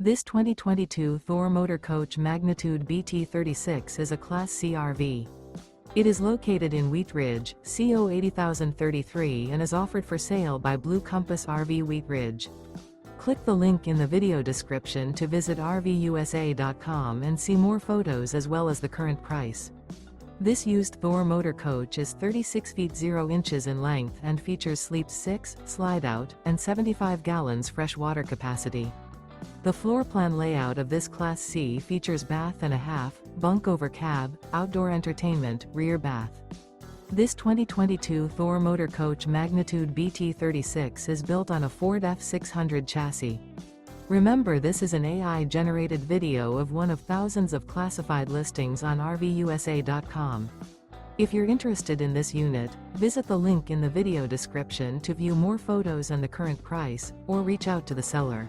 This 2022 Thor Motor Coach Magnitude BT36 is a Class C RV. It is located in Wheat Ridge, CO 80033 and is offered for sale by Blue Compass RV Wheat Ridge. Click the link in the video description to visit RVUSA.com and see more photos as well as the current price. This used Thor motor coach is 36 feet 0 inches in length and features Sleep 6, Slideout, and 75 gallons fresh water capacity. The floor plan layout of this Class C features bath and a half, bunk over cab, outdoor entertainment, rear bath. This 2022 Thor Motor Coach Magnitude BT36 is built on a Ford F600 chassis. Remember, this is an AI-generated video of one of thousands of classified listings on RVUSA.com. If you're interested in this unit, visit the link in the video description to view more photos and the current price, or reach out to the seller.